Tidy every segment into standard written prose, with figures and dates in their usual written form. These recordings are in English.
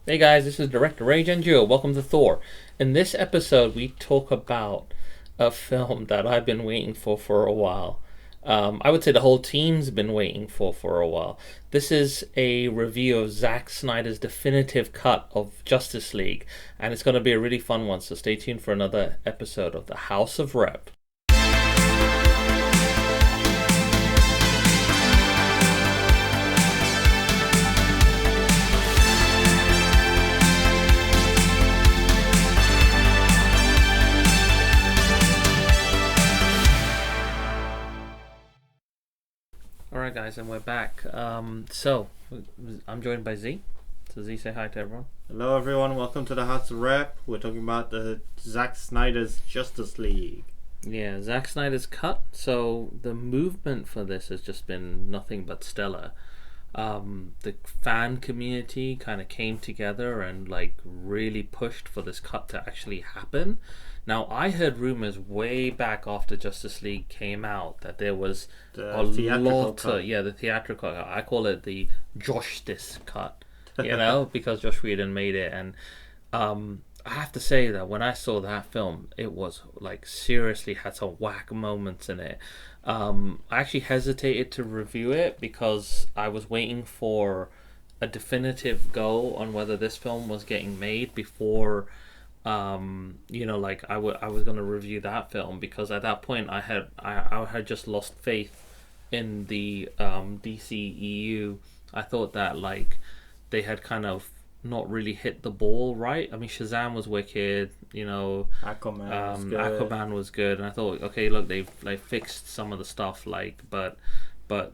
Hey guys, this is Director Ray Janjua. Welcome to Thor. In this episode, we talk about a film that I've been waiting for a while. I would say the whole team's been waiting for a while. This is a review of Zack Snyder's definitive cut of Justice League, and it's going to be a really fun one. So stay tuned for another episode of the House of R.E.P. Alright, guys, and we're back. I'm joined by Z. So, Z, say hi to everyone. Hello everyone, welcome to the House of R.E.P. We're talking about the Zack Snyder's Justice League. Yeah, Zack Snyder's cut. So, the movement for this has just been nothing but stellar. The fan community kind of came together and, really pushed for this cut to actually happen. Now, I heard rumors way back after Justice League came out that there was The theatrical cut. the theatrical cut. I call it the Justice cut, because Josh Whedon made it. And I have to say that when I saw that film, it was seriously had some whack moments in it. I actually hesitated to review it because I was waiting for a definitive go on whether this film was getting made before I was going to review that film, because at that point I had just lost faith in the DCEU. I thought that they had kind of not really hit the ball right. I mean, Shazam was wicked, Aquaman was good, and I thought, okay, look, they've fixed some of the stuff, but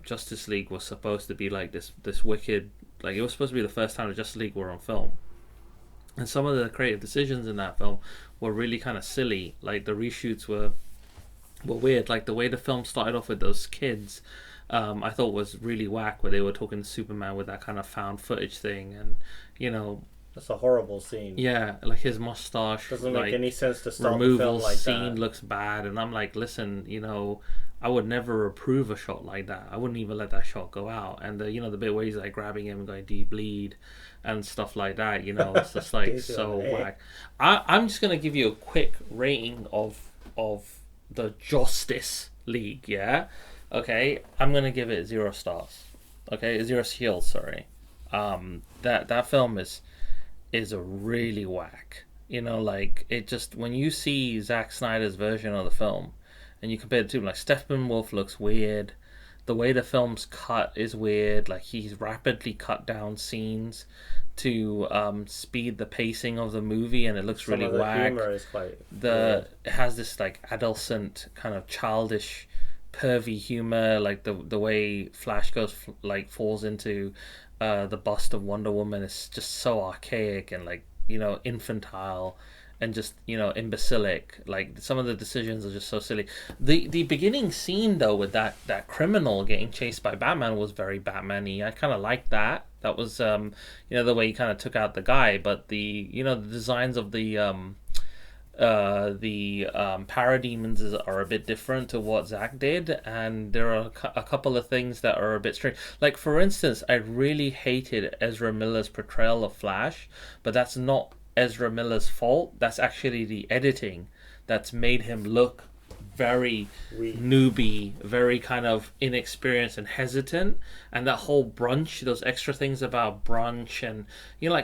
Justice League was supposed to be this wicked, it was supposed to be the first time the Justice League were on film. And some of the creative decisions in that film were really kind of silly. The reshoots were weird. The way the film started off with those kids, I thought was really whack, where they were talking to Superman with that kind of found footage thing, and that's a horrible scene. yeah, his mustache Doesn't make any sense to start the removal film like scene that. looks bad, and I'm like, listen, I would never approve a shot like that. I wouldn't even let that shot go out. And the bit where he's grabbing him and going, "Do you bleed?" and stuff like that. It's just so whack. I'm just gonna give you a quick rating of the Justice League. Yeah, okay. I'm gonna give it 0 stars. Okay, 0 shields. Sorry. That film is a really whack. It just, when you see Zack Snyder's version of the film and you compare it to Steppenwolf looks weird. The way the film's cut is weird. He's rapidly cut down scenes to speed the pacing of the movie, and it looks Some really of the whack. humor is quite weird. It has this adolescent kind of childish pervy humor, the way Flash goes falls into the bust of Wonder Woman is just so archaic and infantile and just imbecilic. Some of the decisions are just so silly. The beginning scene though, with that criminal getting chased by Batman, was very Batman-y. I kind of liked that. That was the way he kind of took out the guy. But the designs of the parademons are a bit different to what Zack did, and there are a couple of things that are a bit strange. For instance, I really hated Ezra Miller's portrayal of Flash, but that's not Ezra Miller's fault. That's actually the editing that's made him look very newbie, very kind of inexperienced and hesitant. And that whole brunch, those extra things about brunch, and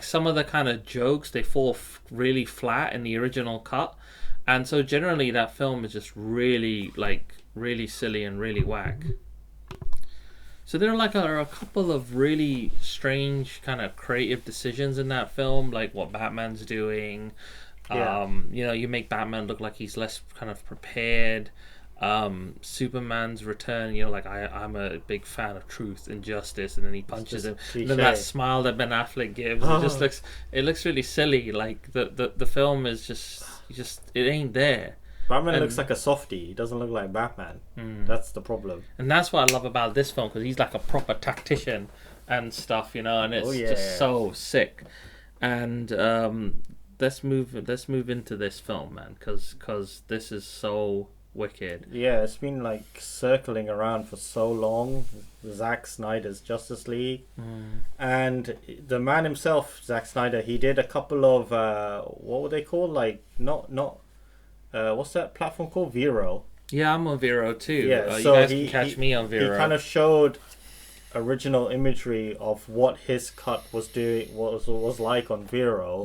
some of the kind of jokes, they fall really flat in the original cut. And so generally that film is just really really silly and really whack. So there are a couple of really strange kind of creative decisions in that film, like what Batman's doing. Yeah. You make Batman look like he's less kind of prepared. Superman's return, I'm a big fan of truth and justice, and then he punches him. And then that smile that Ben Affleck gives, it looks really silly. The film is just it ain't there. Batman looks like a softie. He doesn't look like Batman. That's the problem. And that's what I love about this film, because he's like a proper tactician and stuff, and it's just so sick. And let's move into this film, man, because this is so wicked. Yeah, it's been like circling around for so long. Zack Snyder's Justice League, and the man himself, Zack Snyder, he did a couple of what were they called? Like not what's that platform called? Vero. Yeah, I'm on Vero too. Yeah, You so guys can catch me on he Vero. kind of showed original imagery of what his cut was doing was like on Vero.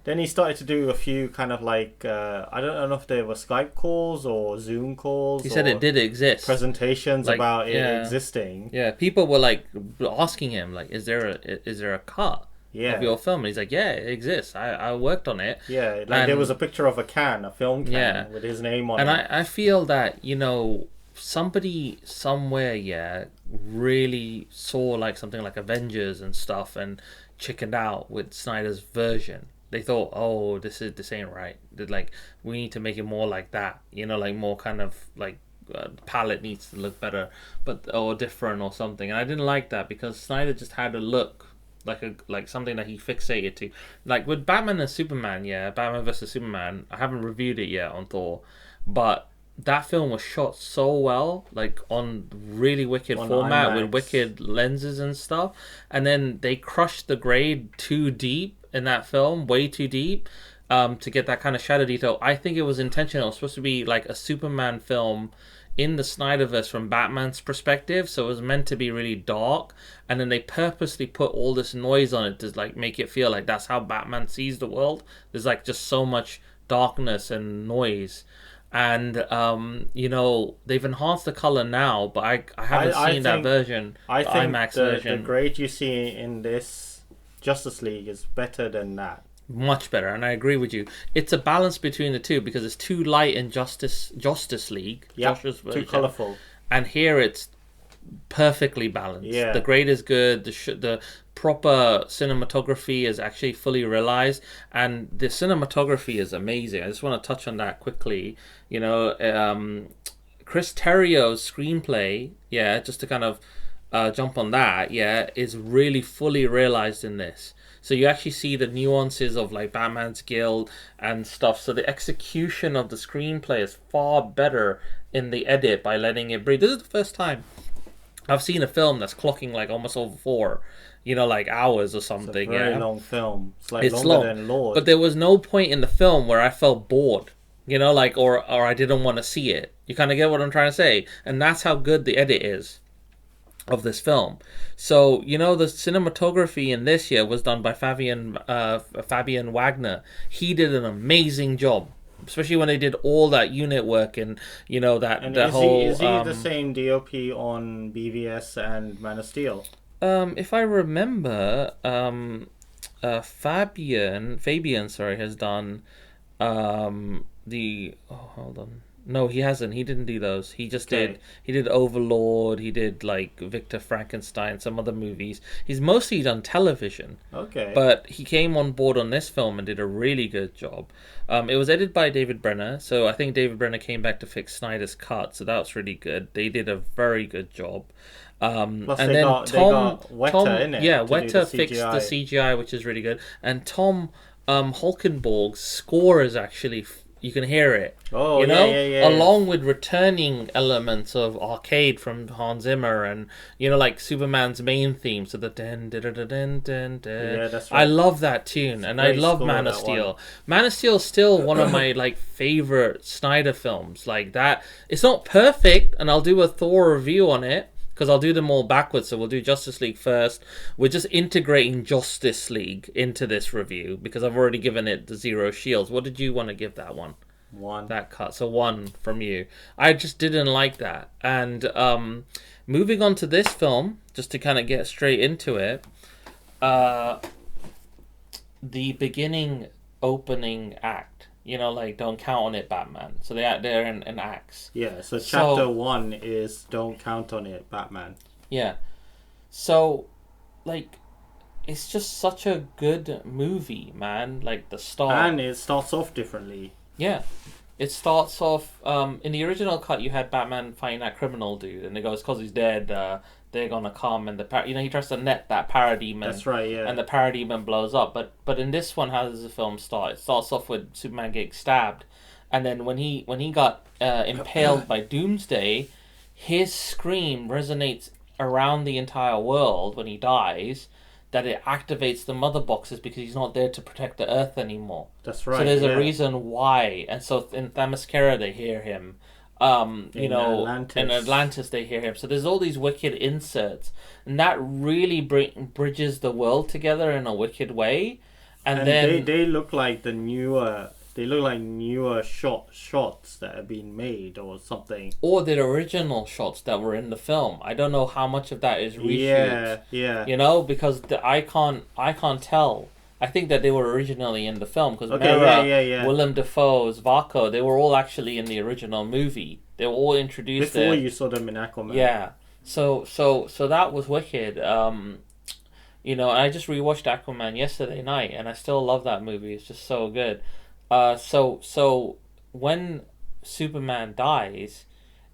Then he started to do a few kind of like I don't know if they were Skype calls or Zoom calls. He said it did exist. Presentations Like, about yeah. it existing. Yeah, people were like asking him, like, is there a cut Yeah. of your film? And he's like, yeah, it exists. I worked on it. Yeah, like there was a picture of a film can Yeah. with his name on And it. I feel that, somebody somewhere, really saw like something like Avengers and stuff and chickened out with Snyder's version. They thought, oh, this ain't right. Like, we need to make it more like that. Like more kind of like the palette needs to look better, or different or something. And I didn't like that because Snyder just had a look like something that he fixated to. Like with Batman and Superman, Batman vs Superman. I haven't reviewed it yet on Thor, but that film was shot so well, like on really wicked format IMAX. with wicked lenses and stuff. And then they crushed the grade too deep in that film, way too deep, to get that kind of shadow detail. I think it was intentional. It was supposed to be like a Superman film in the Snyderverse from Batman's perspective, so it was meant to be really dark, and then they purposely put all this noise on it to like make it feel like that's how Batman sees the world. There's like just so much darkness and noise. And they've enhanced the color now, but I haven't seen that version. I the think IMAX the version. grade you see in this Justice League is better than that. Much better, and I agree with you. It's a balance between the two because it's too light in Justice League. Yeah, Joshua's too version. colourful. And here it's perfectly balanced. Yeah. The grade is good. The proper cinematography is actually fully realized, and the cinematography is amazing. I just want to touch on that quickly. Chris Terrio's screenplay, just to kind of jump on that, is really fully realized in this. So you actually see the nuances of like Batman's Guild and stuff. So the execution of the screenplay is far better in the edit by letting it breathe. This is the first time I've seen a film that's clocking like almost over 4, like hours or something. It's a very long film. It's like longer long, than Lord. but there was no point in the film where I felt bored, or I didn't want to see it. You kind of get what I'm trying to say, and that's how good the edit is of this film. So the cinematography in this year was done by Fabian Wagner. He did an amazing job, especially when they did all that unit work and is he the same DOP on BVS and Man of Steel? If I remember, Fabian has done hold on. No, he hasn't. He didn't do those. He just did. He did Overlord. He did like Victor Frankenstein, some other movies. He's mostly done television. Okay. But he came on board on this film and did a really good job. It was edited by David Brenner, so I think David Brenner came back to fix Snyder's cut, so that was really good. They did a very good job. Plus and they then got Weta in it. Weta fixed the CGI, which is really good. And Tom Holkenborg's score is actually. You can hear it. Oh, along with returning elements of arcade from Hans Zimmer and like Superman's main theme. So the den. Yeah, that's right. I love that tune, and I love Man of Steel. One. Man of Steel is still one of my like favorite Snyder films. Like that, it's not perfect, and I'll do a Thor review on it. Because I'll do them all backwards, so we'll do Justice League first. We're just integrating Justice League into this review because I've already given it the 0 shields. What did you want to give that one? 1. That cut. So 1 from you. I just didn't like that. And moving on to this film, just to kind of get straight into it, the beginning opening act. Like Don't Count on It, Batman. So they're in acts. Yeah, so chapter 1 is Don't Count on It, Batman. Yeah. So, like, it's just such a good movie, man. Like, the start. And it starts off differently. Yeah. It starts off, in the original cut, you had Batman fighting that criminal dude, and it goes, because he's dead, they're gonna come, and he tries to net that parademon. That's right, yeah. And the parademon blows up. But in this one, how does the film start? It starts off with Superman getting stabbed, and then when he got impaled by Doomsday, his scream resonates around the entire world when he dies. That it activates the mother boxes because he's not there to protect the Earth anymore. That's right. So there's yeah. a reason why, and so in Themyscira they hear him. In Atlantis they hear him. So there's all these wicked inserts, and that really bridges the world together in a wicked way. And then they look like the newer. They look like newer shots that have been made or something. or the original shots that were in the film. I don't know how much of that is reshoots. Yeah. You know, because I can't tell. I think that they were originally in the film because Willem Dafoe's Varko, they were all actually in the original movie. They were all introduced before there. You saw them in Aquaman. Yeah. So that was wicked. And I just rewatched Aquaman yesterday night, and I still love that movie. It's just so good. So when Superman dies,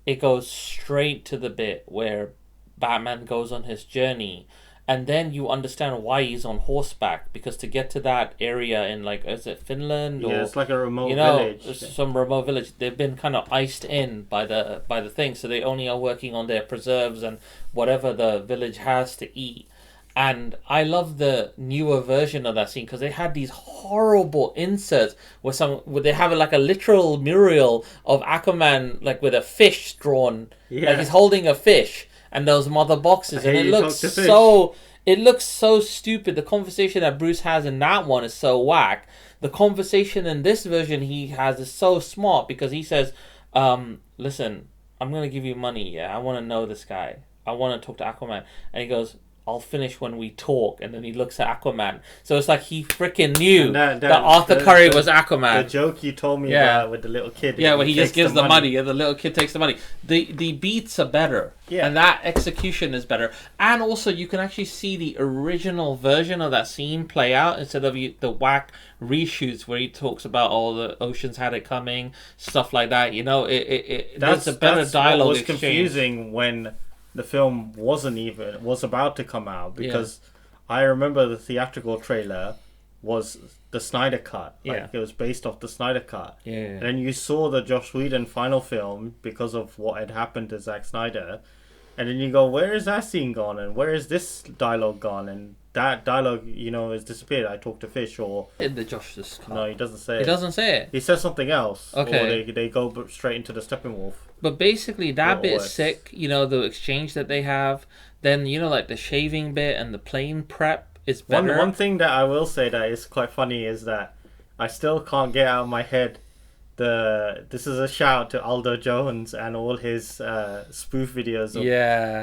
it goes straight to the bit where Batman goes on his journey, and then you understand why he's on horseback, because to get to that area in, like, is it Finland or it's like a remote village. Some remote village. They've been kind of iced in by the thing, so they only are working on their preserves and whatever the village has to eat. And I love the newer version of that scene because they had these horrible inserts where they have like a literal mural of Aquaman, like with a fish drawn, like he's holding a fish, and those mother boxes, and it looks so stupid. The conversation that Bruce has in that one is so whack. The conversation in this version he has is so smart because he says, "Listen, I'm gonna give you money. Yeah, I want to know this guy. I want to talk to Aquaman," and he goes, "I'll finish when we talk," and then he looks at Aquaman. So it's like he freaking knew that Arthur Curry was Aquaman. The joke you told me about with the little kid. Yeah, where he just gives the money and the little kid takes the money. The beats are better. Yeah. And that execution is better. And also you can actually see the original version of that scene play out instead of the whack reshoots where he talks about all the oceans had it coming, stuff like that. There's a better dialogue. What was confusing when the film was about to come out, because I remember the theatrical trailer was the Snyder cut. It was based off the Snyder cut. Yeah. And then you saw the Joss Whedon final film because of what had happened to Zack Snyder. And then you go, where is that scene gone? And where is this dialogue gone? And that dialogue, has disappeared. I talked to fish, or in the Josh's cut. No, he doesn't say it. He doesn't say it. He says something else. Okay. Or they go straight into the Steppenwolf. But basically, that bit's sick. The exchange that they have. Then like the shaving bit and the plane prep is better. One thing that I will say that is quite funny is that I still can't get out of my head. This is a shout to Aldo Jones and all his spoof videos of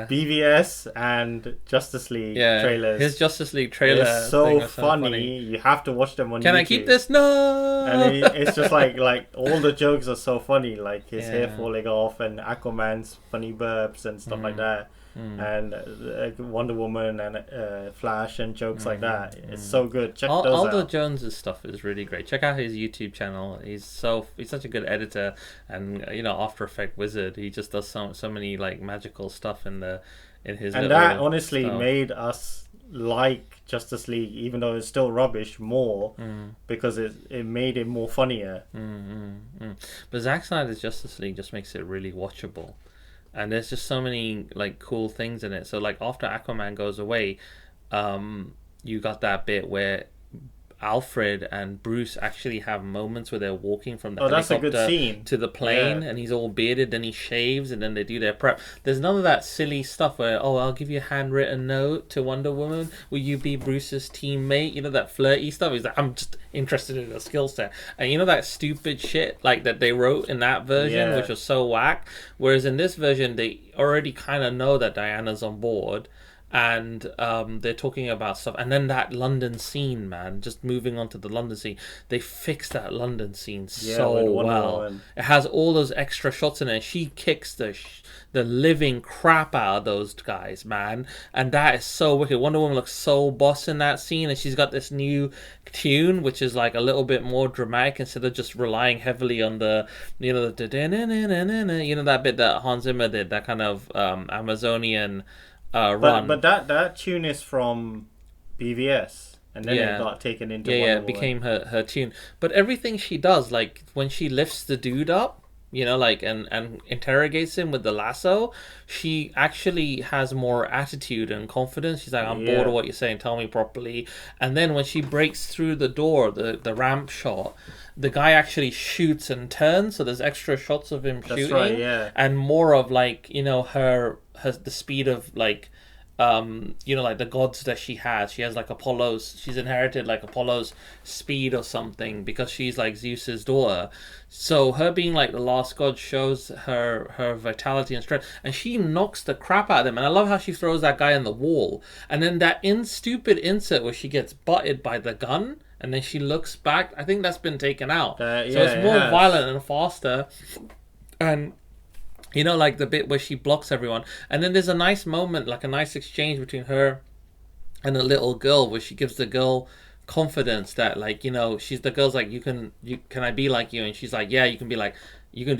BVS and Justice League trailers. His Justice League trailer is so funny. You have to watch them on YouTube. Can I keep this? No. And it's just like all the jokes are so funny, like his hair falling off and Aquaman's funny burps and stuff like that. And Wonder Woman and Flash and jokes like that. It's so good. Check those out. Aldo Jones' stuff is really great. Check out his YouTube channel. He's such a good editor, and After Effects wizard. He just does so many like magical stuff in his. And that honestly made us like Justice League, even though it's still rubbish, more because it made it more funnier. But Zack Snyder's Justice League just makes it really watchable. And there's just so many like cool things in it. So like after Aquaman goes away, you got that bit where Alfred and Bruce actually have moments where they're walking from the helicopter to the plane, and he's all bearded, then he shaves, and then they do their prep. There's none of that silly stuff where, I'll give you a handwritten note to Wonder Woman. Will you be Bruce's teammate? That flirty stuff. He's like, I'm just interested in a skill set. And that stupid shit like that they wrote in that version, which was so whack. Whereas in this version, they already kind of know that Diana's on board. And they're talking about stuff, and then that London scene, man, just moving on to the London scene, they fixed that London scene so well. It has all those extra shots in it. She kicks the living crap out of those guys, man, and that is so wicked. Wonder Woman looks so boss in that scene, and she's got this new tune which is like a little bit more dramatic instead of just relying heavily on the that bit that Hans Zimmer did, that kind of Amazonian run. But that tune is from BVS, and then Yeah. it got taken into Yeah, Wonder it Woman. became her tune. But everything she does, like when she lifts the dude up, like and interrogates him with the lasso, she actually has more attitude and confidence. She's like, I'm bored Yeah. of what you're saying, tell me properly. And then when she breaks through the door, the ramp shot, the guy actually shoots and turns, so there's extra shots of him That's shooting. right, yeah. And more of like, her the speed of like like the gods that she has. She has like Apollo's. She's inherited like Apollo's speed or something because she's like Zeus's daughter. So her being like the last god shows her vitality and strength, and she knocks the crap out of them. And I love how she throws that guy in the wall, and then that stupid insert where she gets butted by the gun. And then she looks back. I think that's been taken out. So it's more violent and faster. And like the bit where she blocks everyone. And then there's a nice moment, like a nice exchange between her and a little girl where she gives the girl confidence that like, she's the girl's like, can I be like you? And she's like, yeah, you can be like, you can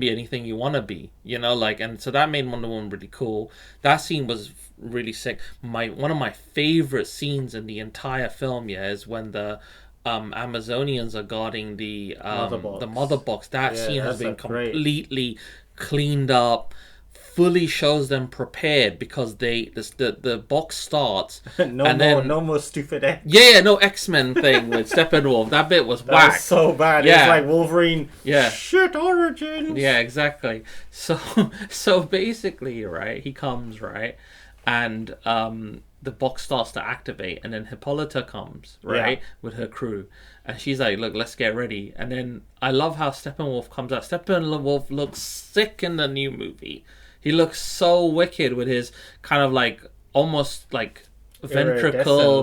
be anything you want to be, like. And so that made Wonder Woman really cool. That scene was really sick. One of my favorite scenes in the entire film, is when the Amazonians are guarding the mother box. That scene has been completely cleaned up, fully shows them prepared because the box starts. No more stupid X. No X-Men thing with Steppenwolf. That bit was whack. Was so bad. It's like Wolverine. Shit origins. Yeah, exactly. So basically, right, he comes, right, and the box starts to activate, and then Hippolyta comes, right, with her crew, and she's like, look, let's get ready. And then I love how Steppenwolf comes out. Steppenwolf looks sick in the new movie. He looks so wicked with his kind of like almost like ventricle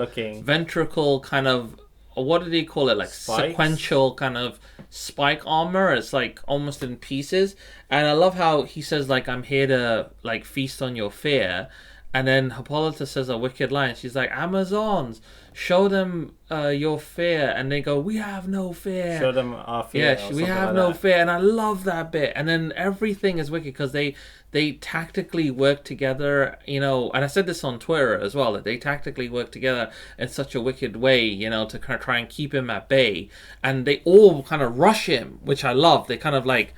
kind of, what did he call it, like spikes? Sequential kind of spike armor. It's like almost in pieces. And I love how he says like, I'm here to like feast on your fear. And then Hippolyta says a wicked line. She's like, Amazons, show them your fear. And they go, we have no fear. Show them our fear. Yeah, we have no fear. And I love that bit. And then everything is wicked because they tactically work together, and I said this on Twitter as well, that they tactically work together in such a wicked way, to kind of try and keep him at bay. And they all kind of rush him, which I love. They kind of like,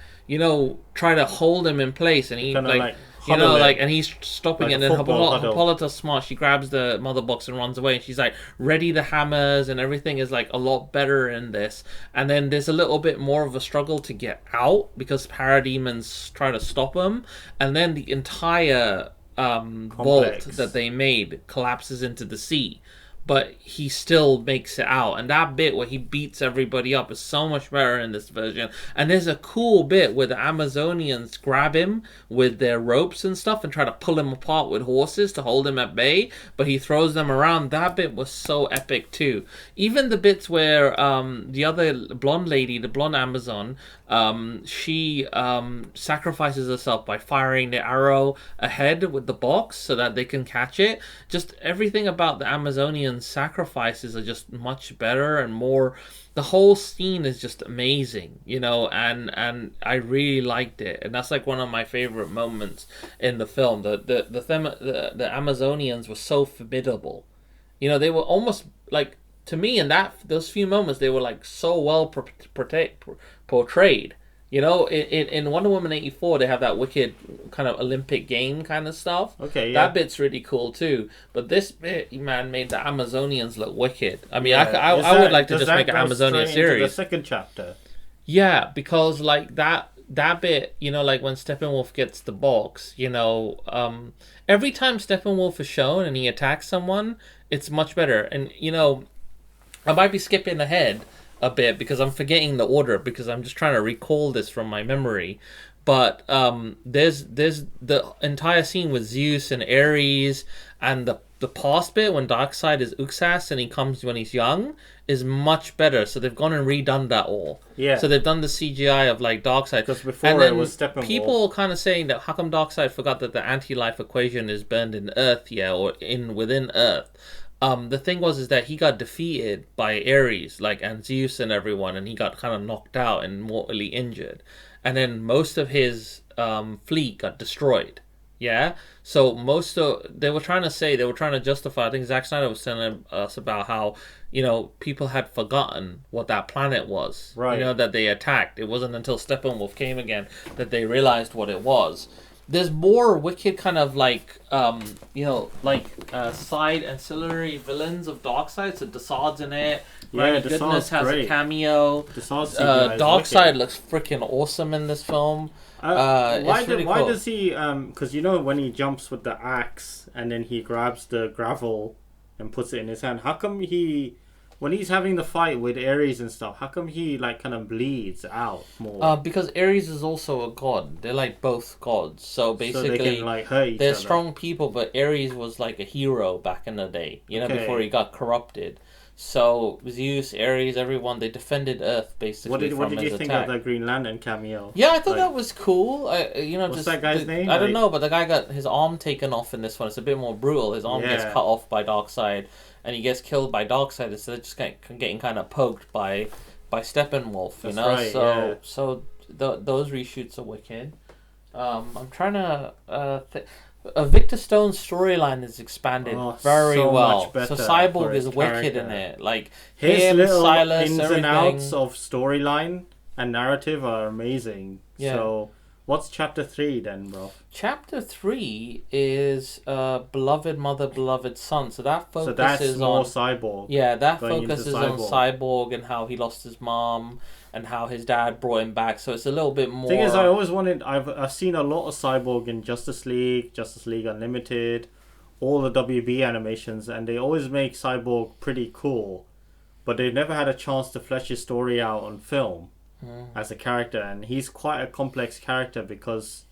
try to hold him in place. And he like and he's stopping it. And then Hippolyta's smart. She grabs the mother box and runs away. And she's like, ready the hammers, and everything is like a lot better in this. And then there's a little bit more of a struggle to get out because parademons try to stop him. And then the entire vault that they made collapses into the sea. But he still makes it out. And that bit where he beats everybody up is so much better in this version. And there's a cool bit where the Amazonians grab him with their ropes and stuff and try to pull him apart with horses to hold him at bay. But he throws them around. That bit was so epic too. Even the bits where the other blonde lady, the blonde Amazon, she sacrifices herself by firing the arrow ahead with the box so that they can catch it. Just everything about the Amazonian sacrifices are just much better and more. The whole scene is just amazing, and I really liked it, and that's like one of my favorite moments in the film. The Amazonians were so formidable, they were almost like, to me, in those few moments, they were like so well portrayed. In Wonder Woman 84, they have that wicked kind of Olympic game kind of stuff. Okay, yeah. That bit's really cool too. But this bit, man, made the Amazonians look wicked. I mean, I would like to just make an Amazonia series. The second chapter. Yeah, because like that bit, like when Steppenwolf gets the box, every time Steppenwolf is shown and he attacks someone, it's much better. And I might be skipping ahead a bit because I'm forgetting the order because I'm just trying to recall this from my memory. But there's the entire scene with Zeus and Ares, and the past bit when Darkseid is Uxas and he comes when he's young is much better. So they've gone and redone that all. Yeah. So they've done the CGI of like Darkseid. Because before it was Steppenwolf. People kind of saying that how come Darkseid forgot that the anti-life equation is burned in Earth, or within Earth. The thing is that he got defeated by Ares, and Zeus and everyone, and he got kind of knocked out and mortally injured. And then most of his fleet got destroyed, Yeah. So most of they were trying to say they were trying to justify. I think Zack Snyder was telling us about how people had forgotten what that planet was. Right. That they attacked. It wasn't until Steppenwolf came again that they realized what it was. There's more wicked kind of like side ancillary villains of Darkseid. So Desaad's in it. Yeah, Randy Desaad's Goodness has great. a cameo. Desaad's CGI is Darkseid wicked. looks freaking awesome in this film. Why It's really why cool. does he because when he jumps with the axe and then he grabs the gravel and puts it in his hand, how come he when he's having the fight with Ares and stuff, how come he like kind of bleeds out more? Because Ares is also a god. They're like both gods. So So they basically, can like hurt each they're other. strong people, but Ares was like a hero back in the day, Okay. before he got corrupted. So Zeus, Ares, everyone, they defended Earth basically What from did his you think attack. of the Green Lantern cameo? Yeah, I thought Like, that was cool. what's Just that guy's name? I don't Like- know, but the guy got his arm taken off in this one. It's a bit more brutal. His arm gets Yeah. cut off by Darkseid, and he gets killed by Darkseid instead of just getting kind of poked by Steppenwolf. That's right, yeah. Those reshoots are wicked. I'm trying to Victor Stone's storyline is expanded very so well. much better So for Cyborg his is wicked in character. it. Like His him, little Silas, ins everything. and outs of storyline and narrative are amazing. Yeah. So, what's chapter 3 then, bro? Chapter 3 is Beloved Mother, Beloved Son. So that So focuses that's more on Cyborg. yeah, that going into focuses on Cyborg. Cyborg and how he lost his mom and how his dad brought him back. So it's a little bit more. Thing is, I always wanted. I've seen a lot of Cyborg in Justice League Unlimited, all the WB animations, and they always make Cyborg pretty cool, but they've never had a chance to flesh his story out on film as a character, and he's quite a complex character because,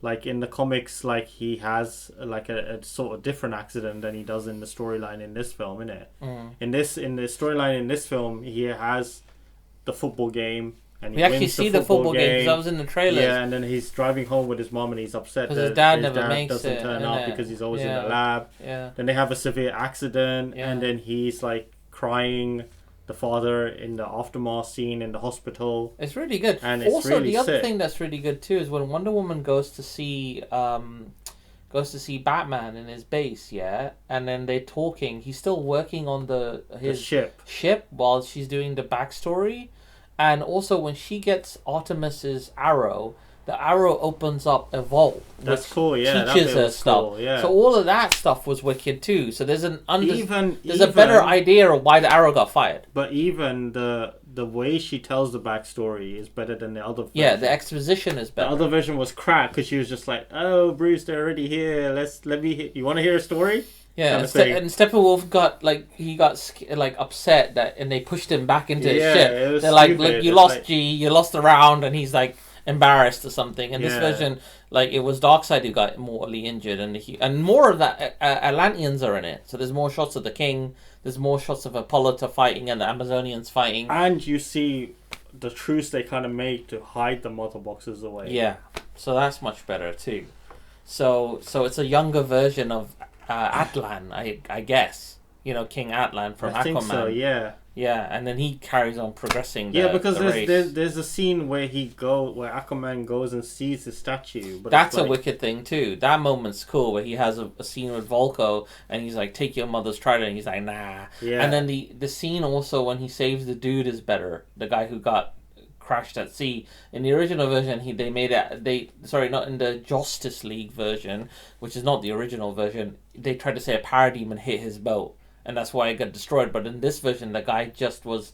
like in the comics, like he has like a sort of different accident than he does in the storyline in this film, innit? In the storyline in this film, he has the football game. And we actually see the football game because that was in the trailers. Yeah, and then he's driving home with his mom and he's upset 'Cause that his dad never makes doesn't it, turn up innit? because he's always in Yeah. the lab. Yeah. Then they have a severe accident Yeah. and then he's like crying, the father in the aftermath scene in the hospital. It's really good. And it's also, really the other sick. thing that's really good too is when Wonder Woman goes to see Batman in his base, yeah, and then they're talking. He's still working on his ship while she's doing the backstory, and also when she gets Artemis's arrow, the arrow opens up a vault. That's which cool, yeah, that teaches bit her was stuff. cool, yeah. So all of that stuff was wicked too. So there's there's a even- better idea of why the arrow got fired. But even the way she tells the backstory is better than the other version. Yeah, the exposition is The better. other version was crap because she was just like, "Oh, Bruce, they're already here. You want to hear a story?" Yeah, kind and, of thing. and Steppenwolf got upset that, and they pushed him back into his Yeah, ship. it was They're like, stupid. "Look, you It's lost like- G, you lost the round," and he's like embarrassed or something. And this Yeah. version, like it was Darkseid who got mortally injured, and more of that Atlanteans are in it. So there's more shots of the King. There's more shots of Hippolyta fighting and the Amazonians fighting. And you see the truce they kind of made to hide the mother boxes away. Yeah, so that's much better too. So it's a younger version of Atlan, I guess. King Atlan from I think Aquaman. so. Yeah. Yeah, and then he carries on progressing. Because the race. there's a scene where where Aquaman goes and sees the statue. But That's it's a wicked thing too. That moment's cool where he has a scene with Volko and he's like, "Take your mother's trident," and he's like, "Nah." Yeah. And then the scene also when he saves the dude is better. The guy who got crashed at sea. In the original version, not in the Justice League version, which is not the original version. They tried to say a parademon hit his boat, and that's why it got destroyed. But in this version, the guy just was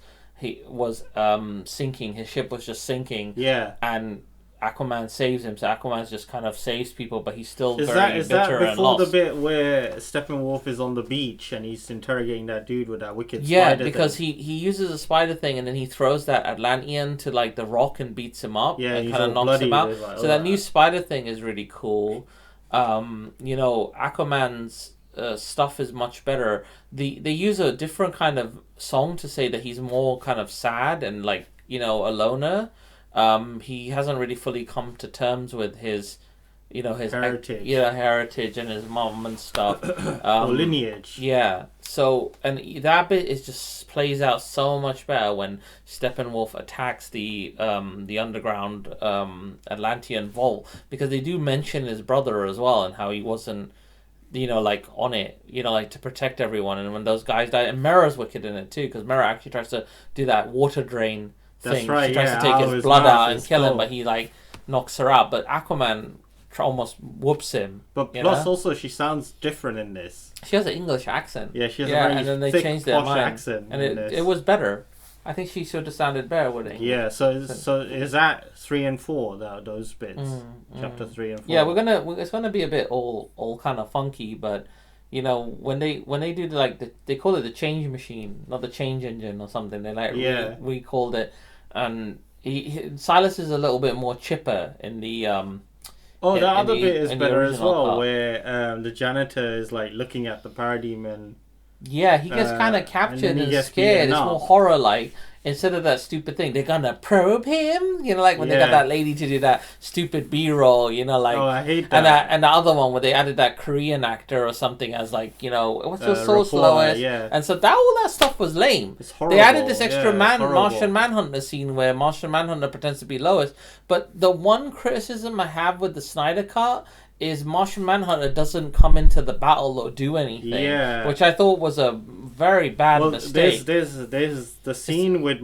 sinking. His ship was just sinking. Yeah. And Aquaman saves him. So Aquaman just kind of saves people, but he's still Is very that bitter and before the lost. bit where Steppenwolf is on the beach and he's interrogating that dude with that wicked Yeah, spider because thing? he uses a spider thing and then he throws that Atlantean to like the rock and beats him up. Yeah, and he's kind of all knocks him out. bloody, like, So that new spider thing is really cool. Aquaman's stuff is much better. They use a different kind of song to say that he's more kind of sad and like a loner. He hasn't really fully come to terms with his his heritage. heritage and his mom and stuff. Or lineage. Yeah. So, and that bit is just plays out so much better when Steppenwolf attacks the underground Atlantean vault, because they do mention his brother as well and how he wasn't like on it, like to protect everyone. And when those guys die, and Mera's wicked in it too, because Mera actually tries to do that water drain thing. That's right. She tries to take his blood out and kill him, but he like knocks her out. But Aquaman almost whoops him. But plus, also, she sounds different in this. She has an English accent. Yeah, she has a very and then they thick, changed their posh mind, accent, and it was better. I think she should have sounded better with it. Yeah. So is that 3 and 4? Those bits, chapter 3 and 4. Yeah, it's gonna be a bit all kind of funky, but when they do they call it the change machine, not the change engine or something. They we called it, and Silas is a little bit more chipper in the the other bit is better as well, where the janitor is like looking at the parademon. Yeah, he gets kind of captured and scared. It's more horror-like. Instead of that stupid thing, they're gonna probe him. Like when they got that lady to do that stupid B-roll. Oh, I hate that. And the other one where they added that Korean actor or something as what's your source Lois? Yeah. And so all that stuff was lame. It's horrible. They added this extra Martian Manhunter scene where Martian Manhunter pretends to be Lois. But the one criticism I have with the Snyder Cut is Martian Manhunter doesn't come into the battle or do anything, which I thought was a very bad mistake. There's the scene with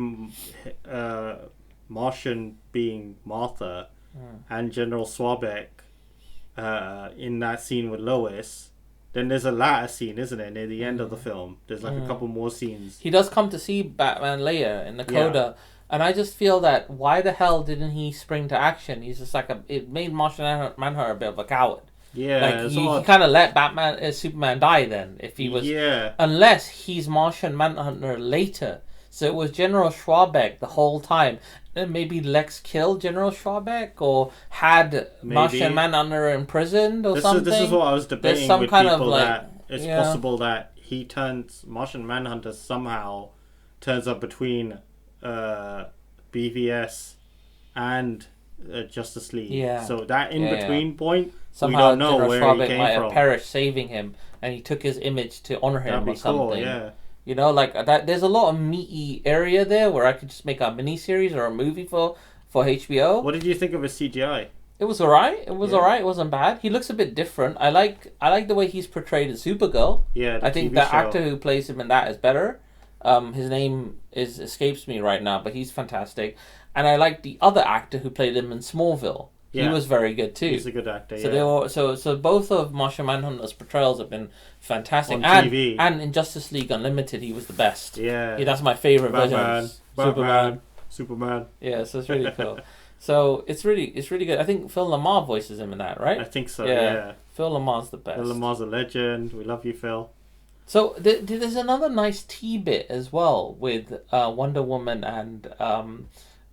Martian being Martha and General Swabek in that scene with Lois. Then there's a latter scene, isn't it, near the end of the film? There's like a couple more scenes. He does come to see Batman later in the coda. And I just feel that why the hell didn't he spring to action? He's just it made Martian Manhunter a bit of a coward. Yeah, he kind of let Superman die then, if he was. Yeah. Unless he's Martian Manhunter later. So it was General Schwarbeck the whole time. And maybe Lex killed General Schwarbeck or had Martian Manhunter imprisoned or something. This is what I was debating with people, that it's possible that Martian Manhunter somehow turns up between BVS and Justice League. Yeah. So that in-between point, somehow we don't know General where Schwarbeck he came might from. have perished saving him, and he took his image to honor him or something. Cool, yeah. That. There's a lot of meaty area there where I could just make a mini-series or a movie for HBO. What did you think of his CGI? It was alright. It wasn't bad. He looks a bit different. I like the way he's portrayed in Supergirl. Yeah, I think the actor who plays him in that is better. His name escapes me right now, but he's fantastic. And I like the other actor who played him in Smallville. He was very good too. He's a good actor. So both of Martian Manhunter's portrayals have been fantastic. On TV. And in Justice League Unlimited, he was the best. Yeah, that's my favorite version of Superman. Yeah, so it's really cool. So it's really good. I think Phil Lamar voices him in that, right? I think so. Yeah. Phil Lamar's the best. Phil Lamar's a legend. We love you, Phil. So there's another nice T bit as well with Wonder Woman and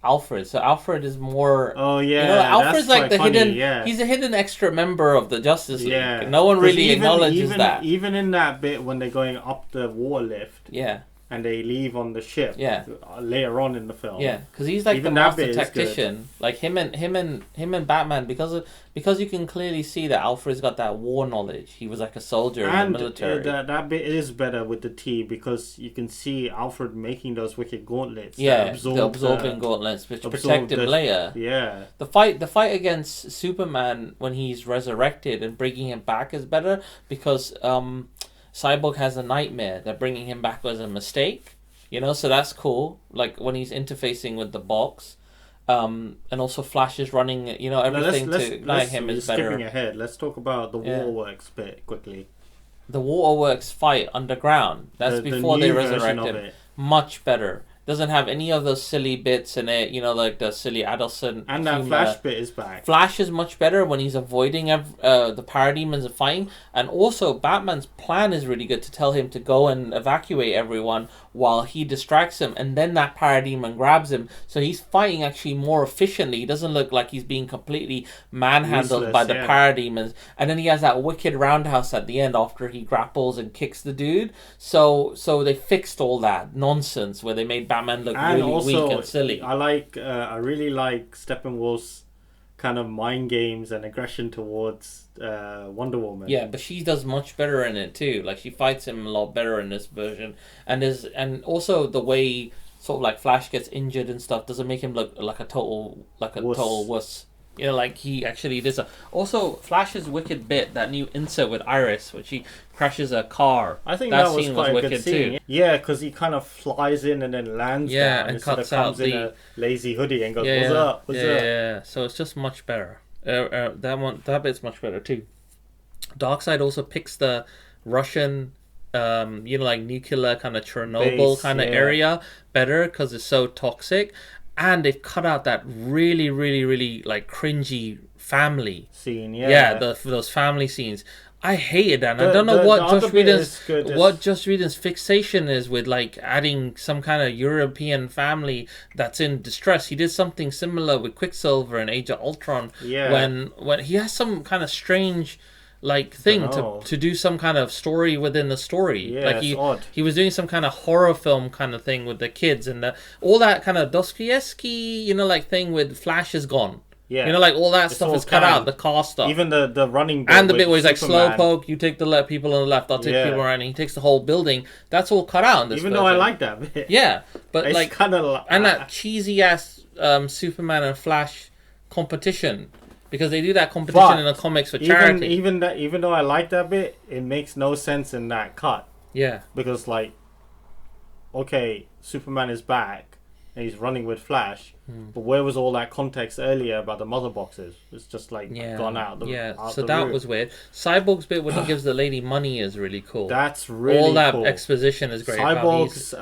Alfred. So Alfred is more. Oh yeah, Alfred's that's like the funny, hidden. Yeah. He's a hidden extra member of the Justice League. Yeah. No one really acknowledges that. Even in that bit when they're going up the war lift. Yeah. And they leave on the ship. Yeah. Later on in the film. Yeah, because he's like even the master tactician. Like him and Batman, because you can clearly see that Alfred's got that war knowledge. He was like a soldier in the military. That bit is better with the T, because you can see Alfred making those wicked gauntlets. Yeah, the absorbing gauntlets, which protect him later. Yeah. The fight against Superman when he's resurrected and bringing him back is better because Cyborg has a nightmare that bringing him back was a mistake, so that's cool. Like when he's interfacing with the box, and also Flash is running, everything to ignite him is better. Skipping ahead, let's talk about the Waterworks bit quickly. The Waterworks fight underground, that's before they resurrect him. Much better. Doesn't have any of those silly bits in it, like the silly Adelson. And that Flash bit is back. Flash is much better when he's avoiding the parademons and fighting. And also, Batman's plan is really good to tell him to go and evacuate everyone while he distracts him. And then that parademon grabs him. So he's fighting actually more efficiently. He doesn't look like he's being completely manhandled by the parademons. And then he has that wicked roundhouse at the end after he grapples and kicks the dude. So they fixed all that nonsense where they made Batman look really weak and silly. I really like Steppenwolf's kind of mind games and aggression towards Wonder Woman. Yeah, but she does much better in it too. Like she fights him a lot better in this version, and also the way sort of like Flash gets injured and stuff doesn't make him look like a total wuss. You know, like he actually does. Also, Flash's wicked bit, that new insert with Iris, which he crashes a car. I think that was quite a good scene. Too. Yeah, because he kind of flies in and then lands down and cuts out in a lazy hoodie and goes, "What's up? What's up?" Yeah. So it's just much better. That bit's much better too. Darkseid also picks the Russian, like nuclear kind of Chernobyl kind of area better because it's so toxic. And they've cut out that really, really, really like cringy family scene. Those family scenes. I hated that. And I don't know what Joss Whedon's fixation is with like adding some kind of European family that's in distress. He did something similar with Quicksilver in Age of Ultron. Yeah. When he has some kind of strange like thing to do some kind of story within the story. Yeah, like it's odd. He was doing some kind of horror film kind of thing with the kids and all that kind of Dostoevsky, like thing with Flash is gone. Yeah. Like all that stuff is cut out, the car stuff. Even the running bit and the bit where he's like Superman. Slowpoke, you take the people on the left, I'll take people around, and he takes the whole building. That's all cut out in this Even version. though I like that bit. Yeah, but it's like kind of and that cheesy ass Superman and Flash competition. Because they do that competition in the comics for charity. Even though I like that bit, it makes no sense in that cut. Yeah. Because like, okay, Superman is back and he's running with Flash, but where was all that context earlier about the mother boxes? It's just like gone out. So that was weird. Cyborg's bit when he gives the lady money is really cool. That's really all that cool. exposition is great. Cyborg's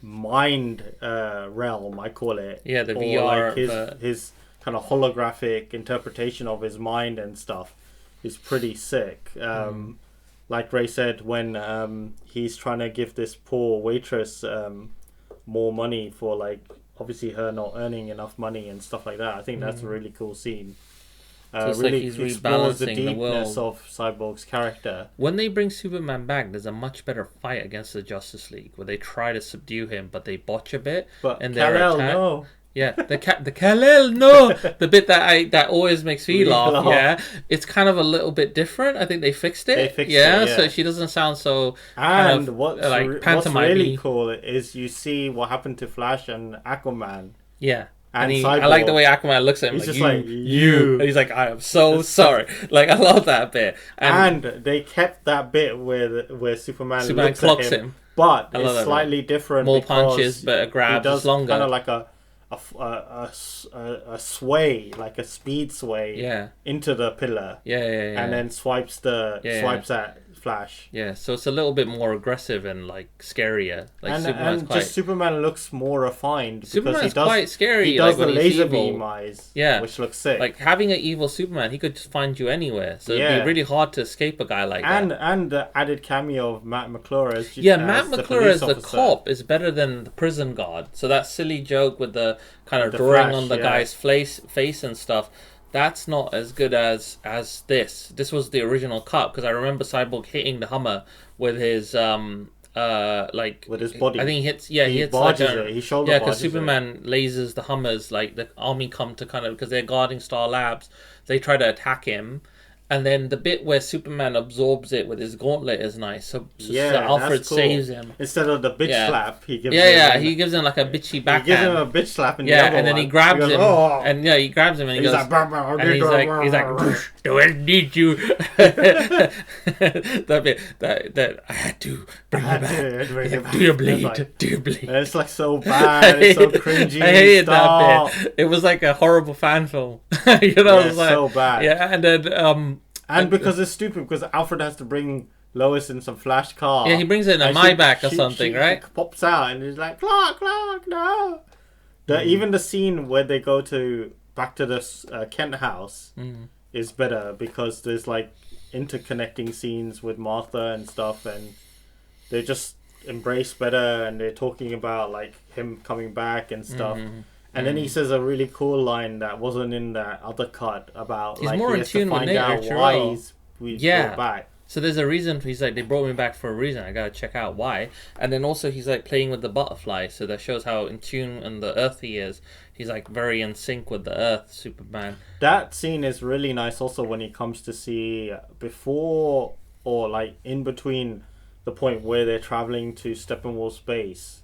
mind realm, I call it. Yeah, the or VR. Like his kind of holographic interpretation of his mind and stuff is pretty sick. Like Ray said, when he's trying to give this poor waitress more money for like obviously her not earning enough money and stuff like that. I think that's a really cool scene. So it's really like he's explores the rebalancing deepness the world. of Cyborg's character. When they bring Superman back, there's a much better fight against the Justice League where they try to subdue him, but they botch a bit. But and Kal-El, no. Yeah, the Kal-El, no, the bit that always makes me laugh. Yeah, it's kind of a little bit different. I think they fixed it. So she doesn't sound so. And what's really cool is you see what happened to Flash and Aquaman. Yeah. And I like the way Aquaman looks at him. He's like, just you. And he's like, I am so sorry. Like, I love that bit. And they kept that bit where Superman looks clocks at him. But it's slightly different. More punches, but a grab. He does longer. Kind of like a sway, like a speed sway into the pillar. And then swipes at Flash. Yeah, so it's a little bit more aggressive and like scarier. Like Superman looks more refined. Superman's quite scary. He does like the laser beam eyes. Yeah, which looks sick. Like having an evil Superman, he could just find you anywhere. So it'd be really hard to escape a guy like that. And the added cameo of Matt McClure as Matt McClure as the cop is better than the prison guard. So that silly joke with the kind of drawing on the guy's face and stuff. That's not as good as this. This was the original cut because I remember Cyborg hitting the Hummer with his with his body. I think he hits. Yeah, he hits He shoulder because Superman lasers the Hummers. Like the army come to kind of because they're guarding Star Labs. They try to attack him. And then the bit where Superman absorbs it with his gauntlet is nice. So Alfred saves him. Instead of the bitch slap, he gives he gives him like a bitchy backhand. He gives him a bitch slap and then he grabs him. Oh. And he grabs him and he goes he's like do I need you? That bit that I had to bring you back. Do you bleed? Do you bleed? It's like so bad. It's so cringy. I hated that bit. It was like a horrible fan film. It's so bad. Yeah, and then and because it's stupid because Alfred has to bring Lois in some Flash car. Yeah, he brings it in a Maybach or something, right? She pops out and he's like, Clark, no. Even the scene where they go back to the Kent house is better because there's like interconnecting scenes with Martha and stuff, and they just embrace better, and they're talking about like him coming back and stuff. And then he says a really cool line that wasn't in that other cut about he's like more he in has tune to find with out nature, why he's brought back. So there's a reason. He's like, they brought me back for a reason. I gotta check out why. And then also he's like playing with the butterfly, so that shows how in tune and the earth he is. He's like very in sync with the earth, Superman. That scene is really nice also when he comes to see before or like in between the point where they're traveling to Steppenwolf's base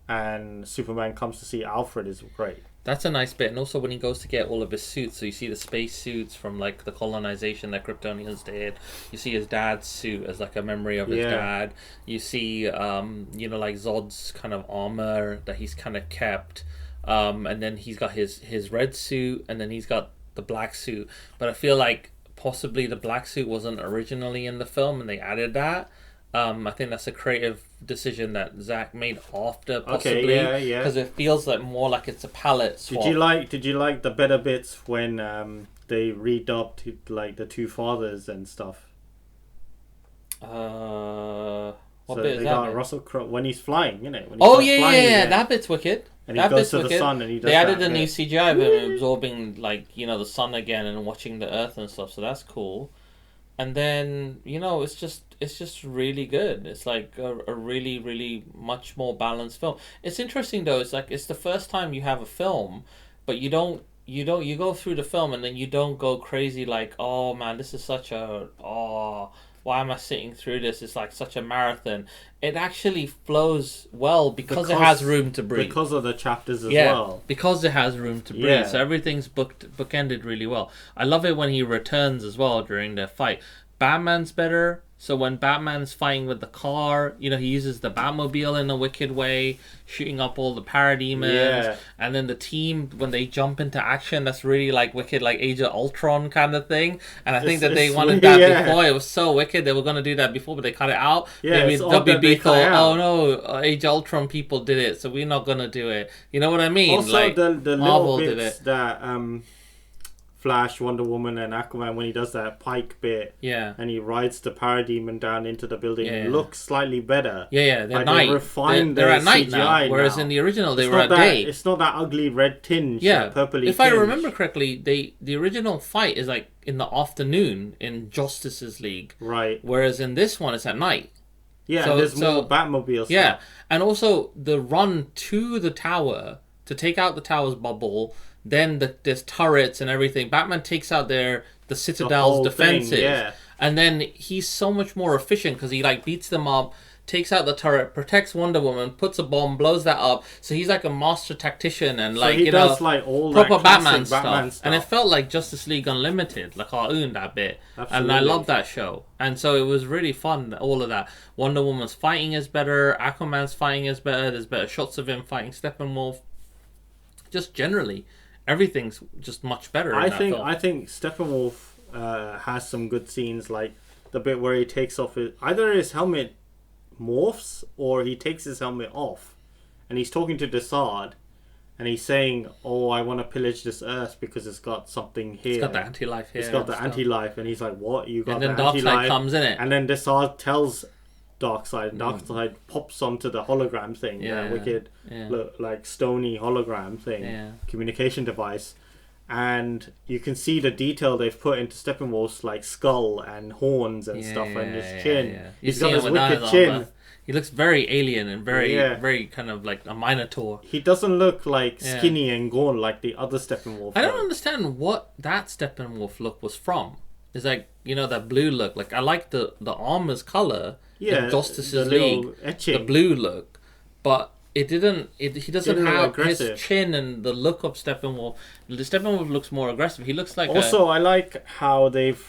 and Superman comes to see Alfred is great. That's a nice bit. And also when he goes to get all of his suits, so you see the space suits from like the colonization that Kryptonians did. You see his dad's suit as like a memory of his dad. You see like Zod's kind of armor that he's kind of kept. And then he's got his red suit, and then he's got the black suit. But I feel like possibly the black suit wasn't originally in the film and they added that. I think that's a creative decision that Zack made after, possibly. Okay, yeah. Because it feels like more like it's a palette swap. Did you like the better bits when they redubbed like the two fathers and stuff? What so bit is they that? got Russell Crowe when he's flying, When he oh starts yeah, flying yeah, again, that bit's wicked. and that he goes bit's to wicked. the sun and he does They added that a new bit. CGI of him absorbing the sun again and watching the Earth and stuff. So that's cool. And then it's just really good. It's like a really, really much more balanced film. It's interesting though. It's like it's the first time you have a film, but you go through the film and then you don't go crazy like, oh man, this is such a why am I sitting through this? It's like such a marathon. It actually flows well because it has room to breathe. Because of the chapters as well. Because it has room to breathe. Yeah. So everything's bookended really well. I love it when he returns as well during the fight. Batman's better. So when Batman's fighting with the car, he uses the Batmobile in a wicked way, shooting up all the parademons. Yeah. And then the team, when they jump into action, that's really like wicked, like Age of Ultron kind of thing. And I think that they wanted that before. It was so wicked. They were going to do that before, but they cut it out. Yeah, Maybe it's odd that they WB cut it thought, out. oh no, Age of Ultron people did it, so we're not going to do it. You know what I mean? Also, like, the Marvel little did bits it. that Flash, Wonder Woman, and Aquaman, when he does that pike bit, Yeah. and he rides the parademon down into the building, Yeah. looks slightly better. Yeah, they're Like, night. they refined They're the at night CGI now, whereas now. in the original they It's were not at day. It's not that ugly red tinge, Yeah, purpley if I tinge. remember correctly, the original fight is like in the afternoon in Justice's League, Right. whereas in this one it's at night. Yeah, So- and there's so- more Batmobile stuff. Yeah, and also the run to the tower to take out the tower's bubble. Then there's turrets and everything. Batman takes out the Citadel's whole thing, defenses, yeah. and then he's so much more efficient because he like beats them up, takes out the turret, protects Wonder Woman, puts a bomb, blows that up. So he's like a master tactician and So like he does like all proper that classic Batman Batman stuff. And it felt like Justice League Unlimited, like cartoon that bit. And I Absolutely. love that show. And so it was really fun, all of that. Wonder Woman's fighting is better, Aquaman's fighting is better, there's better shots of him fighting Steppenwolf. Just generally, everything's just much better. I in that think film. I think Steppenwolf has some good scenes, like the bit where he takes off either his helmet morphs or he takes his helmet off, and he's talking to Desaad, and he's saying, "Oh, I want to pillage this Earth because it's got something here. It's got the anti-life here. It's got and the stuff. anti-life," and he's like, "What? You got And then the anti-life?" Darkseid comes in it. And then Desaad tells Darkseid, and Darkseid pops onto the hologram thing, Yeah, that wicked, yeah. look, like stony hologram thing, Yeah. communication device. And you can see the detail they've put into Steppenwolf's like skull and horns and stuff, and his chin. You He's see got him this without wicked his chin. armor. He looks very alien and very, Yeah. very kind of like a Minotaur. He doesn't look like Yeah. skinny and gaunt like the other Steppenwolf. I don't look. understand what that Steppenwolf look was from. It's like, that blue look. Like, I like the armor's color Yeah, in Justice's the little League, etching. the blue look. But he doesn't Didn't look have his aggressive. chin and the look of Steppenwolf. The Steppenwolf looks more aggressive. He looks like Also, I like how they've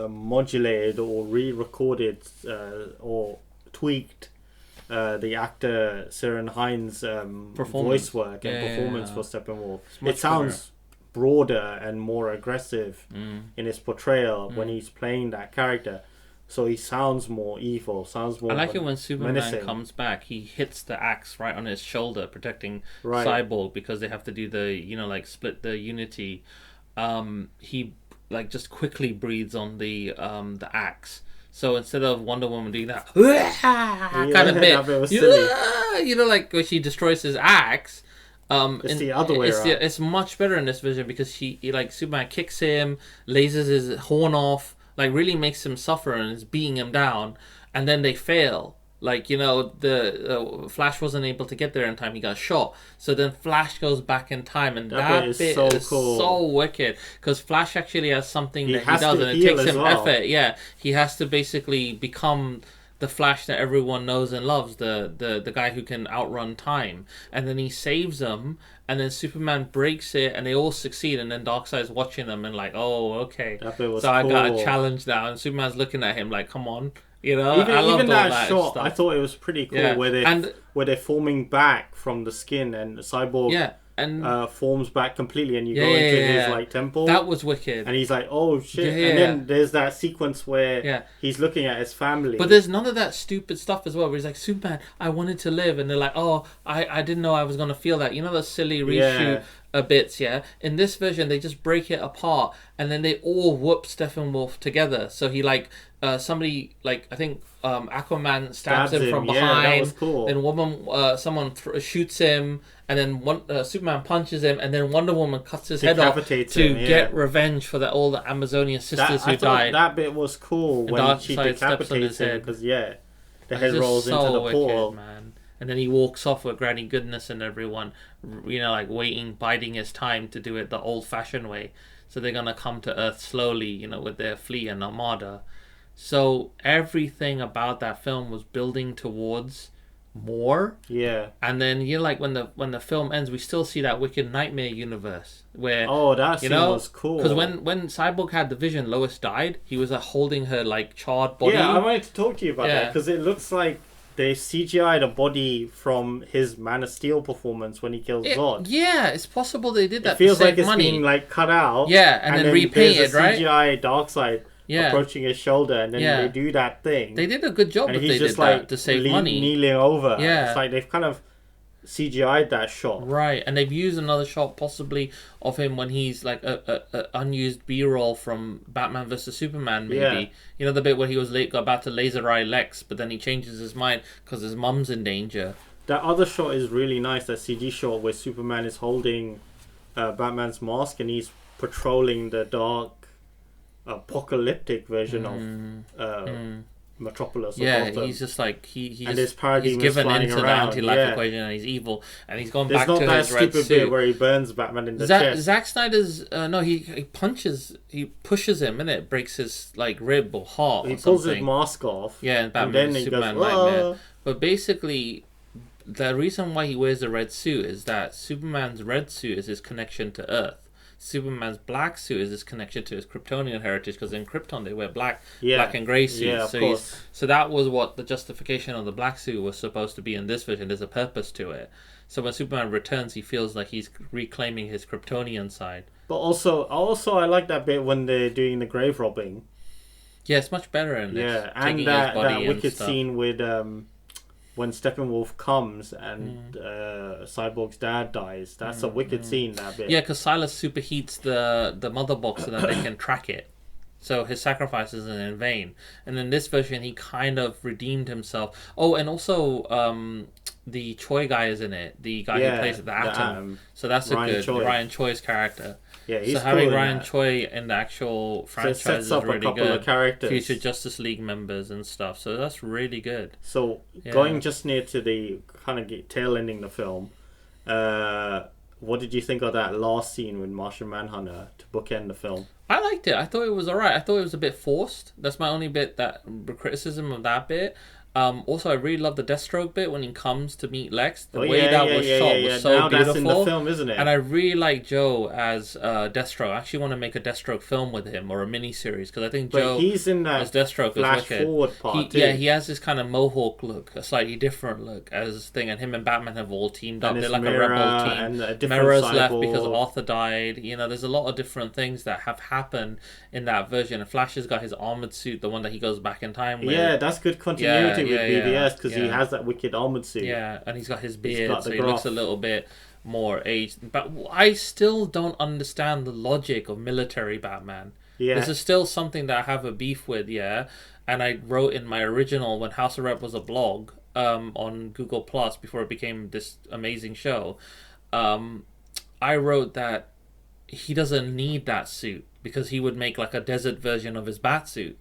modulated or re-recorded or tweaked the actor Ciarán Hinds' voice work and performance for Steppenwolf. much It sounds broader and more aggressive in his portrayal when he's playing that character. So he sounds more evil, sounds more I like it when Superman menacing. comes back, he hits the axe right on his shoulder, protecting Right. Cyborg, because they have to do the, split the unity. He just quickly breathes on the axe. So instead of Wonder Woman doing that kind of that bit was silly. like when she destroys his axe. It's the other way around. It's much better in this vision because he like Superman kicks him, lasers his horn off. like really makes him suffer and is beating him down, and then they fail. Like, the Flash wasn't able to get there in time. He got shot. So then Flash goes back in time, and that bit is cool. so wicked, because Flash actually has something He that he has does, to and it heal takes as him well. effort. Yeah, he has to basically become the Flash that everyone knows and loves, the guy who can outrun time. And then he saves them, and then Superman breaks it, and they all succeed, and then Darkseid's watching them and like, oh, okay. That bit was so I got cool. a challenge now, and Superman's looking at him like, come on. I even loved all that shot, stuff. I thought it was pretty cool, Yeah. where they're forming back from the skin, and Cyborg forms back completely, and you go into his like temple. That was wicked. And he's like, oh shit. And then there's that sequence where he's looking at his family. But there's none of that stupid stuff as well, where he's like, Superman, I wanted to live, and they're like, oh, I didn't know I was gonna feel that. Those silly reshoot bits, In this version, they just break it apart, and then they all whoop Steppenwolf together. So he somebody, like, I think Aquaman stabs him from behind. That was cool. Then someone shoots him, and then Superman punches him, and then Wonder Woman cuts his head off to get revenge for all the Amazonian sisters who died. That bit was cool when she decapitates him, because the head rolls into the pool. Man. And then he walks off with Granny Goodness and everyone, like waiting, biding his time to do it the old-fashioned way. So they're gonna come to Earth slowly, with their fleet and armada. So everything about that film was building towards more. Yeah. And then like when the film ends, we still see that wicked nightmare universe where that scene was cool. Because when Cyborg had the vision, Lois died. He was holding her like charred body. Yeah, I wanted to talk to you about that, because it looks like they CGI'd a body from his Man of Steel performance when he kills Zod. Yeah, it's possible they did that. It feels to save like it's money. being like cut out. Yeah, and then repainted, right? CGI Darkseid approaching his shoulder, and then they do that thing. They did a good job, and if he's they just did that to save money. Kneeling over. Yeah, it's like they've kind of CGI'd that shot. Right, and they've used another shot possibly of him when he's like a unused B-roll from Batman vs Superman, maybe. The bit where he was about to laser eye Lex, but then he changes his mind because his mum's in danger. That other shot is really nice, that CG shot where Superman is holding Batman's mask, and he's patrolling the dark apocalyptic version of Metropolis. He's just like he's given into the anti-life equation, and he's evil, and he's gone back to his red suit. There's not that stupid bit where he burns Batman in the chest. Zack Snyder's he pushes him, and it breaks his like rib or heart. He pulls his mask off. Yeah, and Batman and Superman nightmare. But basically, the reason why he wears the red suit is that Superman's red suit is his connection to Earth. Superman's black suit is his connection to his Kryptonian heritage, because in Krypton they wear black and grey suits. So that was what the justification of the black suit was supposed to be in this version. There's a purpose to it. So when Superman returns, he feels like he's reclaiming his Kryptonian side. But also I like that bit when they're doing the grave robbing. Yeah, it's much better in this. Yeah, and that wicked scene with when Steppenwolf comes and Cyborg's dad dies. That's a wicked scene, that bit. Yeah, because Silas superheats the mother box so that they can track it. So his sacrifice isn't in vain. And in this version, he kind of redeemed himself. Oh, and also the Choi guy is in it. The guy who plays the Atom. So that's Ryan Choi's character. Yeah, he's so having Ryan Choi in the actual franchise is really good. Of characters. Future Justice League members and stuff. So that's really good. So going just near to the kind of tail ending the film, what did you think of that last scene with Martian Manhunter to bookend the film? I liked it. I thought it was alright. I thought it was a bit forced. That's my only criticism of that bit. Also, I really love the Deathstroke bit when he comes to meet Lex. The way that was shot was so beautiful. That's in the film, isn't it? And I really like Joe as Deathstroke. I actually want to make a Deathstroke film with him, or a miniseries, because I think Joe he's in that as Deathstroke flash forward part too. Yeah, he has this kind of mohawk look, a slightly different look as thing, and him and Batman have all teamed up. They're like a rebel team. And Mirror's left because Arthur died. There's a lot of different things that have happened in that version. And Flash has got his armored suit, the one that he goes back in time with. Yeah, that's good continuity with BVS, because he has that wicked armored suit. Yeah, and he's got his beard, so he looks a little bit more aged. But I still don't understand the logic of military Batman. Yeah. This is still something that I have a beef with, and I wrote in my original, when House of R.E.P was a blog on Google Plus before it became this amazing show, I wrote that he doesn't need that suit because he would make like a desert version of his bat suit.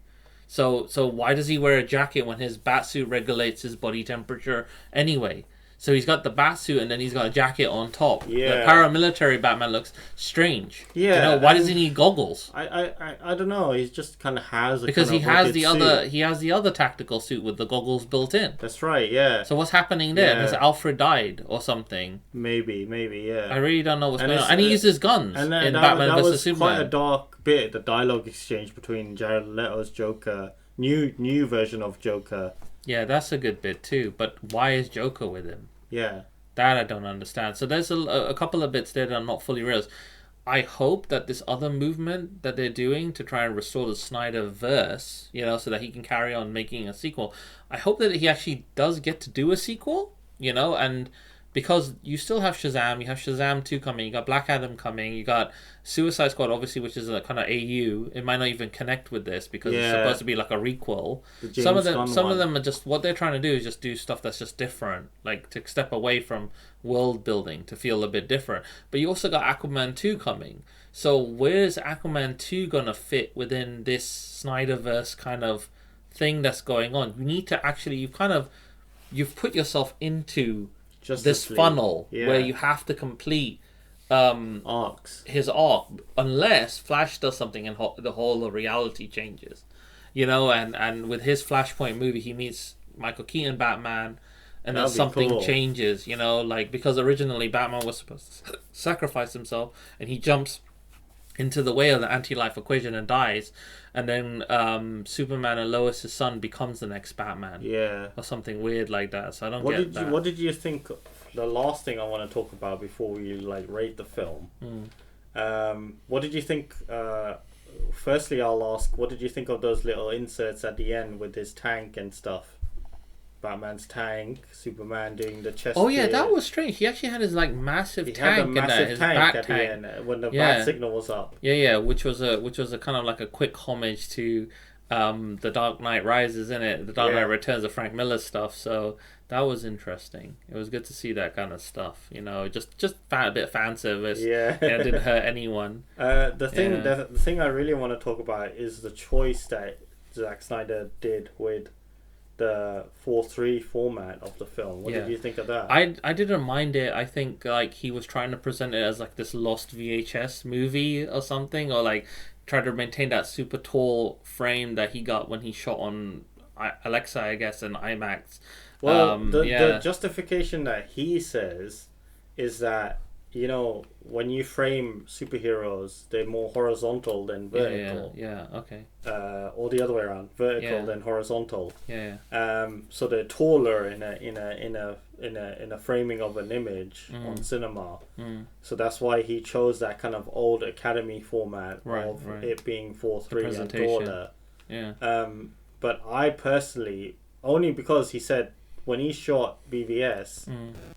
So why does he wear a jacket when his bat suit regulates his body temperature anyway? So he's got the bat suit and then he's got a jacket on top. Yeah. The paramilitary Batman looks strange. Yeah. You know, why does he need goggles? I don't know. He just kind of has a Because kind he of has rugged the suit. other he has the other tactical suit with the goggles built in. That's right. Yeah. So what's happening there? Yeah. Has Alfred died or something? Maybe. Yeah. I really don't know what's And going on. it's, And he uses guns And in that Batman vs was Superman. quite a dark bit. The dialogue exchange between Jared Leto's Joker, new version of Joker. Yeah, that's a good bit too. But why is Joker with him? Yeah. That I don't understand. So there's a couple of bits there that are not fully realized. I hope that this other movement that they're doing to try and restore the Snyder verse, you know, so that he can carry on making a sequel, I hope that he actually does get to do a sequel, you know, and because you still have Shazam, you have Shazam 2 coming, you got Black Adam coming, you got Suicide Squad, obviously, which is a kind of AU. It might not even connect with this because it's supposed to be like a requel. Some of them are just, what they're trying to do is just do stuff that's just different, like to step away from world building to feel a bit different. But you also got Aquaman 2 coming. So where's Aquaman 2 gonna fit within this Snyderverse kind of thing that's going on? You need to actually, you've put yourself into this funnel where you have to complete arcs. His arc, unless Flash does something and the whole of reality changes, you know. And with his Flashpoint movie, he meets Michael Keaton Batman, and then something changes, you know, like because originally Batman was supposed to sacrifice himself, and he jumps into the way of the anti-life equation and dies, and then Superman and Lois' son becomes the next Batman, or something weird like that. So I don't get that. What did you think? The last thing I want to talk about before we like rate the film. What did you think? Firstly, I'll ask, what did you think of those little inserts at the end with his tank and stuff? Batman's tank, Superman doing the chest. Oh yeah, that was strange. He actually had his like massive tank his bat at tank. the end when the bat signal was up. Yeah, which was a kind of like a quick homage to the Dark Knight Rises, in it. The Dark Knight Returns of Frank Miller stuff. So that was interesting. It was good to see that kind of stuff. You know, just a bit of fan service. Yeah, it didn't hurt anyone. The thing I really want to talk about is the choice that Zack Snyder did with the 4:3 format of the film. What did you think of that? I didn't mind it. I think like he was trying to present it as like this lost VHS movie or something, or like try to maintain that super tall frame that he got when he shot on Alexa, I guess, and IMAX. Well, the justification that he says is that, you know, when you frame superheroes, they're more horizontal than vertical. Okay. Or the other way around, vertical than horizontal. Yeah. So they're taller in a framing of an image on cinema. So that's why he chose that kind of old Academy format of it being 4:3 and taller. Yeah. But I personally, only because he said when he shot BVS,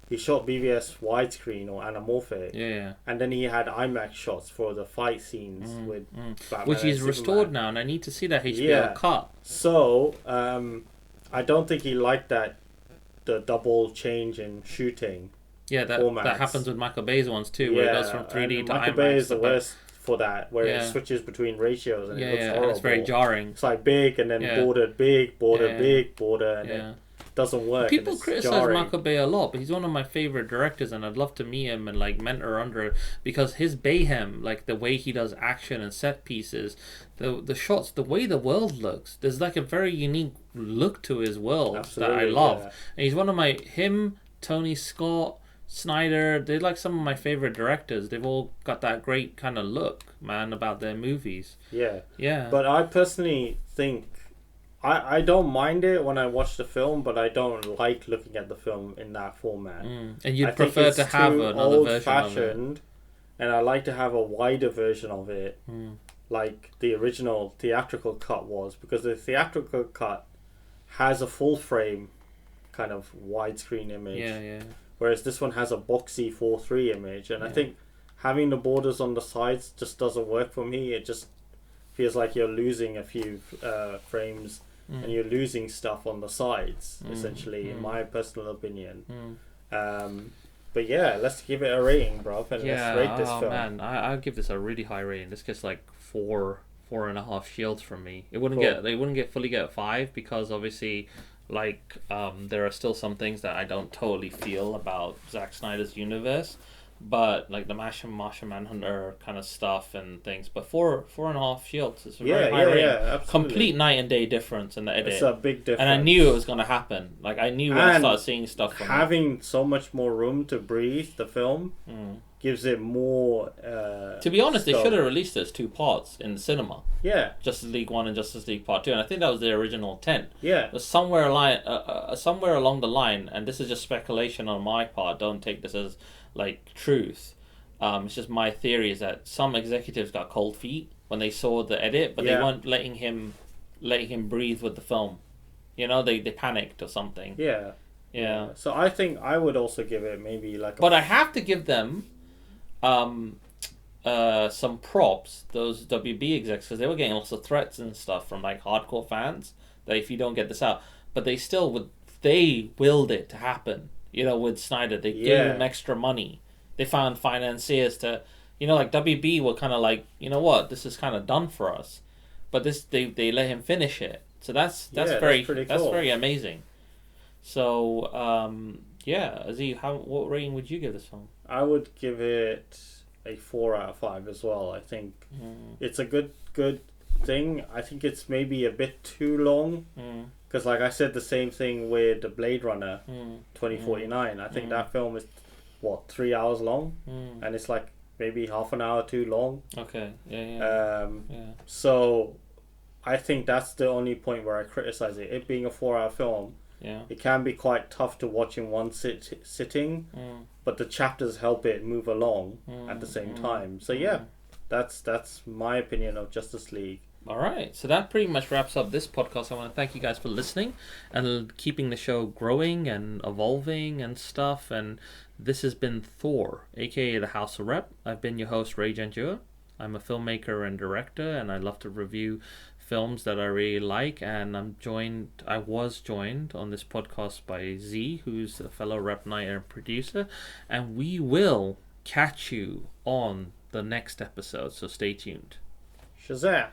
he shot BVS widescreen or anamorphic. Yeah. And then he had IMAX shots for the fight scenes with Batman, which is restored now, and I need to see that HBO cut. So, I don't think he liked the double change in shooting. Yeah, that happens with Michael Bay's ones too, where it goes from 3D to IMAX. Michael Bay is the worst for that, where it switches between ratios and it looks horrible. And it's very jarring. It's like big and then bordered big, big, border, and it doesn't work. People criticize Michael Bay a lot, but he's one of my favorite directors, and I'd love to meet him and like mentor under it, because his Bayhem, like the way he does action and set pieces, the shots, the way the world looks, there's like a very unique look to his world that I love. And he's one of him, Tony Scott, Snyder, they're like some of my favorite directors. They've all got that great kind of look, man, about their movies. Yeah. But I personally think I don't mind it when I watch the film, but I don't like looking at the film in that format. And you'd prefer to have another version of it. And I like to have a wider version of it, like the original theatrical cut was, because the theatrical cut has a full frame kind of widescreen image. Yeah. Whereas this one has a boxy 4:3 image, and I think having the borders on the sides just doesn't work for me. It just feels like you're losing a few frames, and you're losing stuff on the sides, essentially, in my personal opinion. But yeah, let's give it a rating, bro, and let's rate this film. Man, I'll give this a really high rating. This gets like 4.5 shields from me. It wouldn't Cool. get they wouldn't get fully get 5 because obviously, like there are still some things that I don't totally feel about Zack Snyder's universe, but like the Martian Manhunter kind of stuff and things. But 4.5 shields is a very high rating. Absolutely. Complete night and day difference in the edit. It's a big difference. And I knew it was gonna happen. Like I knew when I started seeing stuff from having so much more room to breathe. The film gives it more. To be honest, they should have released it as 2 parts in the cinema. Yeah. Justice League 1 and Justice League Part 2, and I think that was the original intent. Yeah. But somewhere along the line, and this is just speculation on my part. Don't take this as like truth. It's just my theory is that some executives got cold feet when they saw the edit, but they weren't letting him breathe with the film. You know, they panicked or something. Yeah. Yeah. So I think I would also give it maybe like. But I have to give them some props, those WB execs, because they were getting lots of threats and stuff from like hardcore fans that if you don't get this out, but they willed it to happen. You know, with Snyder, they gave him extra money. They found financiers to, you know, like WB were kind of like, you know what, this is kind of done for us, but they let him finish it. So that's very cool. That's very amazing. So Aziz, what rating would you give this film? I would give it a 4 out of 5 as well. I think it's a good thing. I think it's maybe a bit too long. Because, like I said, the same thing with the Blade Runner 2049. I think that film is, 3 hours long? And it's like maybe half an hour too long. Okay, So, I think that's the only point where I criticize it. It being a 4-hour film, it can be quite tough to watch in one sitting, but the chapters help it move along at the same time. So, that's my opinion of Justice League. All right, so that pretty much wraps up this podcast. I want to thank you guys for listening and keeping the show growing and evolving and stuff. And this has been Thor, aka the House of Rep. I've been your host, Ray Janjua. I'm a filmmaker and director, and I love to review films that I really like. And I was joined on this podcast by Z, who's a fellow rep writer and producer, and we will catch you on the next episode. So stay tuned. Shazam!